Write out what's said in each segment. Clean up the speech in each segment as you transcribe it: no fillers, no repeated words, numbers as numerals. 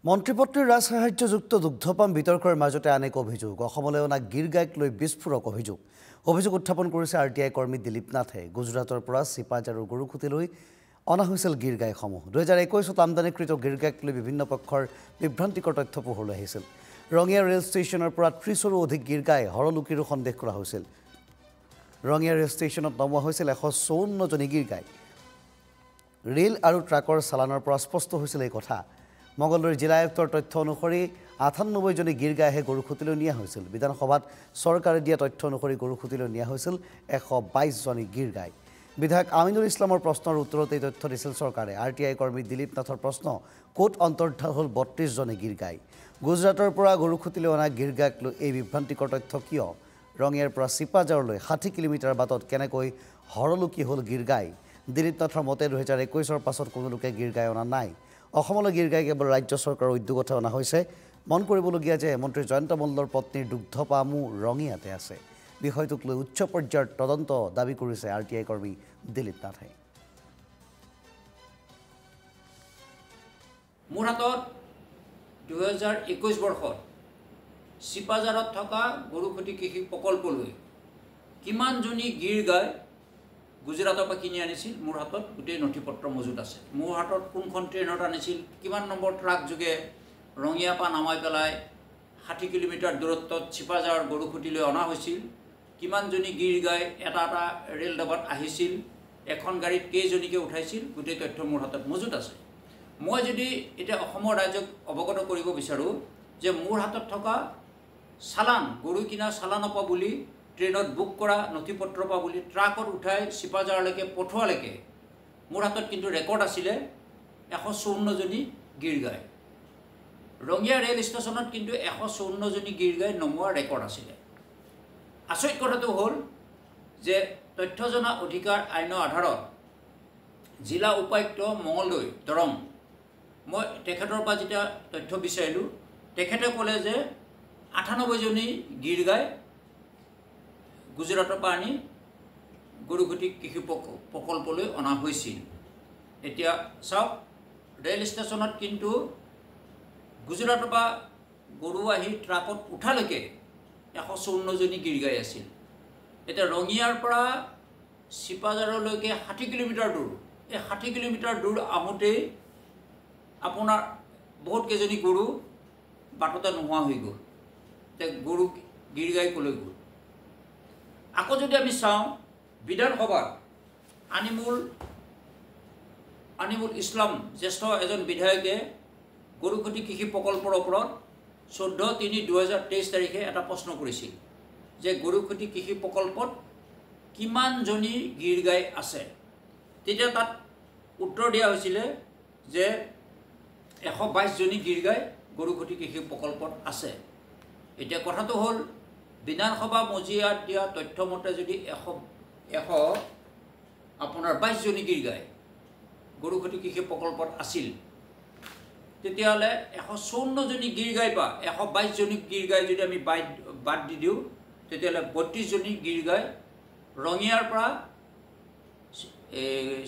মন্ত্ৰীপত্ৰীৰ ৰাজসাহায্যযুক্ত দুগ্ধপাম বিতৰ্কৰ মাজতে আন এক অভিযোগ অসমলৈ অনা গীৰ গাইক লৈ বিস্ফোৰক অভিযোগ উত্থাপন কৰিছে আৰটিআই কৰ্মী দিলীপ নাথে। গুজৰাটৰ পৰা চিপাজ আৰু গৰুখুটিলৈ অনা হৈছিল গীৰ গাইসমূহ। 2021 আমদানিকৃত গীৰ গাইক লৈ বিভিন্ন পক্ষৰ বিভ্ৰান্তিকৰ তথ্য পোহৰলৈ আহিছিল। ৰঙিয়া ৰেল ষ্টেচনৰ পৰা 30ৰো অধিক গীৰ গাই হৰলুকিৰো সন্দেহ কৰা হৈছিল। ৰঙিয়া ৰেল ষ্টেচনত নমোৱা হৈছিল 154জনী গীৰ গাই। ৰেল আৰু ট্ৰাকৰ চালানৰ পৰা স্পষ্ট হৈছিল এই কথা। মঙ্গলদৈ জিলা আয়ুক্তৰ তথ্য অনুসৰি 98জনী গীৰ গাইহে গৰুখুটিলৈ নিয়া হৈছিল। বিধানসভাত চৰকাৰে দিয়া তথ্য অনুসৰি গৰুখুটিলৈ নিয়া হৈছিল 122জনী গীৰ গাই। বিধায়ক আমিনুল ইছলামৰ প্ৰশ্নৰ উত্তৰত এই তথ্য দিছিল চৰকাৰে। আৰটিআই কৰ্মী দিলীপ নাথৰ প্ৰশ্ন, ক'ত অন্তৰ্ধান হ'ল 32জনী গীৰ গাই? গুজৰাটৰ পৰা গৰুখুটিলৈ অনা গীৰ গাইক লৈ এই বিভ্ৰান্তিকৰ তথ্য কিয়? ৰঙিয়াৰ পৰা চিপাঝাৰলৈ 60 কিলোমিটাৰ বাটত কেনেকৈ হৰলুকি হ'ল গীৰ গাই? দিলীপ নাথৰ মতে 2021ৰ পাছত কোনো লোকে গীৰ গাই অনা নাই। অসমলৈ গীৰ গাই কেৱল ৰাজ্য চৰকাৰৰ উদ্যোগতে অনা হৈছে। মন কৰিবলগীয়া যে মন্ত্ৰী জয়ন্ত মল্লৰ পত্নীৰ দুগ্ধপামো ৰঙিয়াতে আছে। বিষয়টোক লৈ উচ্চ পৰ্যায়ৰ তদন্ত দাবী কৰিছে আৰটিআই কৰ্মী দিলীপ নাথে। মোৰ হাতত 2021 বৰ্ষত চিপাঝাৰত থকা গৰুখুটি কৃষি প্ৰকল্পলৈ কিমানজনী গীৰ গাই গুজৰাটৰ পৰা কিনি আনিছিল, মোৰ হাতত গোটেই নথিপত্ৰ মজুত আছে। মোৰ হাতত কোনখন ট্ৰেইনত আনিছিল, কিমান নম্বৰ ট্ৰাক যোগে ৰঙিয়াৰ পৰা নামাই পেলাই 60 কিলোমিটাৰ দূৰত্বত চিপাঝাৰ গৰুখুটিলৈ অনা হৈছিল, কিমানজনী গীৰ গাই এটা এটা ৰেল ডাবাত আহিছিল, এখন গাড়ীত কেইজনীকে উঠাইছিল, গোটেই তথ্য মোৰ হাতত মজুত আছে। মই যদি এতিয়া অসমৰ ৰাইজক অৱগত কৰিব বিচাৰোঁ যে মোৰ হাতত থকা চালান, গৰু কিনা চালানৰ পৰা বুলি, ট্ৰেইনত বুক কৰা নথিপত্ৰৰ পৰা বুলি, ট্ৰাকত উঠাই চিপাঝাৰলৈকে পঠোৱালৈকে মোৰ হাতত কিন্তু ৰেকৰ্ড আছিলে 154জনী গীৰ গাই। ৰঙিয়া ৰেল ষ্টেচনত কিন্তু 154জনী গীৰ গাই নমোৱাৰ ৰেকৰ্ড আছিলে। আচৰিত কথাটো হ'ল যে তথ্য জনা অধিকাৰ আইনৰ আধাৰত জিলা উপায়ুক্ত মঙ্গলদৈ দৰং, মই তেখেতৰ পৰা যেতিয়া তথ্য বিচাৰিলোঁ, তেখেতে ক'লে যে 98জনী গীৰ গাই গুজৰাটৰ পৰা আনি গৰুখুটি কৃষি প্ৰকল্পলৈ অনা হৈছিল। এতিয়া চাওক, ৰেল ষ্টেচনত কিন্তু গুজৰাটৰ পৰা গৰু আহি ট্ৰাকত উঠালৈকে 154জনী গীৰ গাই আছিল। এতিয়া ৰঙিয়াৰ পৰা চিপাঝাৰলৈকে 60 কিলোমিটাৰ দূৰ, এই 60 কিলোমিটাৰ দূৰ আহোঁতেই আপোনাৰ বহুত কেইজনী গৰু বাটতে নোহোৱা হৈ গ'ল। এতিয়া গৰু গীৰ গাই ক'লৈ গ'ল? আকৌ যদি আমি চাওঁ, বিধানসভাত আনিমুল ইছলাম জ্যেষ্ঠ এজন বিধায়কে গৰুখুটি কৃষি প্ৰকল্পৰ ওপৰত 14/3/2023 তাৰিখে এটা প্ৰশ্ন কৰিছিল যে গৰুখুটি কৃষি প্ৰকল্পত কিমানজনী গীৰ গাই আছে। তেতিয়া তাত উত্তৰ দিয়া হৈছিলে যে 122জনী গীৰ গাই গৰুখুটি কৃষি প্ৰকল্পত আছে। এতিয়া কথাটো হ'ল, বিধানসভা মজিয়াত দিয়া তথ্যমতে যদি 122জনী গীৰ গাই গৰুখুটি কৃষি প্ৰকল্পত আছিল, তেতিয়াহ'লে 154জনী গীৰ গাই বা 122জনী গীৰ গাই যদি আমি বাদ দি দিওঁ, তেতিয়াহ'লে 32জনী গীৰ গাই ৰঙিয়াৰ পৰা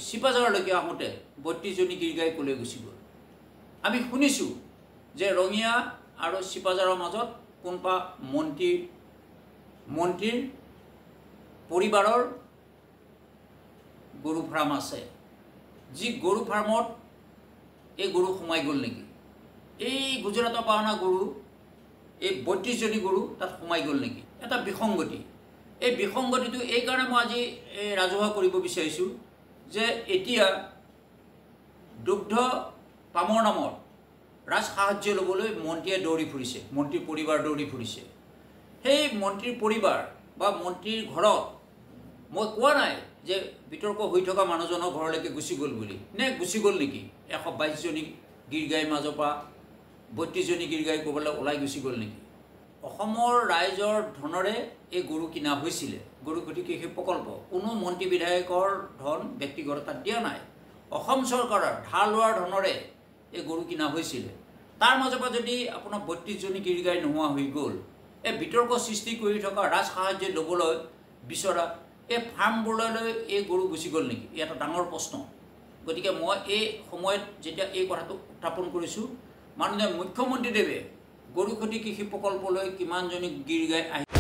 চিপাঝাৰলৈকে আহোঁতে 32জনী গীৰ গাই ক'লৈ গুচি গ'ল? আমি শুনিছোঁ যে ৰঙিয়া আৰু চিপাঝাৰৰ মাজত কোনোবা মন্ত্ৰীৰ পৰিবাৰৰ গৰু ফাৰ্ম আছে, যি গৰু ফাৰ্মত এই গৰু সোমাই গ'ল নেকি? এই গুজৰাটৰ পৰা অনা গৰু, এই 32জনী গৰু তাত সোমাই গ'ল নেকি? এটা বিসংগতি। এই বিসংগতিটো এইকাৰণে মই আজি ৰাজহুৱা কৰিব বিচাৰিছোঁ যে এতিয়া দুগ্ধ পামৰ নামত ৰাজসাহায্য ল'বলৈ মন্ত্ৰীয়ে দৌৰি ফুৰিছে, মন্ত্ৰীৰ পৰিবাৰ দৌৰি ফুৰিছে। সেই মন্ত্ৰীৰ পৰিবাৰ বা মন্ত্ৰীৰ ঘৰত মই কোৱা নাই যে বিতৰ্ক হৈ থকা মানুহজনৰ ঘৰলৈকে গুচি গ'ল বুলি, নে গুচি গ'ল নেকি? 122জনী গীৰ গাইৰ মাজৰ পৰা 32জনী গীৰ গাই ক'বলৈ ওলাই গুচি গ'ল নেকি? অসমৰ ৰাইজৰ ধনেৰে এই গৰু কিনা হৈছিলে, গৰুখুটি কৃষি প্ৰকল্প। কোনো মন্ত্ৰী বিধায়কৰ ধন ব্যক্তিগত তাত দিয়া নাই। অসম চৰকাৰৰ ধাৰ লোৱাৰ ধনেৰে এই গৰু কিনা হৈছিলে। তাৰ মাজৰ পৰা যদি আপোনাৰ 32জনী গীৰ গাই নোহোৱা হৈ গ'ল, এই বিতৰ্ক সৃষ্টি কৰি থকা ৰাজসাহায্য ল'বলৈ বিচৰা এই ফাৰ্মবোৰলৈ এই গৰু গুচি গ'ল নেকি? এটা ডাঙৰ প্ৰশ্ন। গতিকে মই এই সময়ত যেতিয়া এই কথাটো উত্থাপন কৰিছোঁ, মাননীয় মুখ্যমন্ত্ৰীদেৱে গৰুখুটি কৃষি প্ৰকল্পলৈ কিমানজনী গিৰ গাই আহি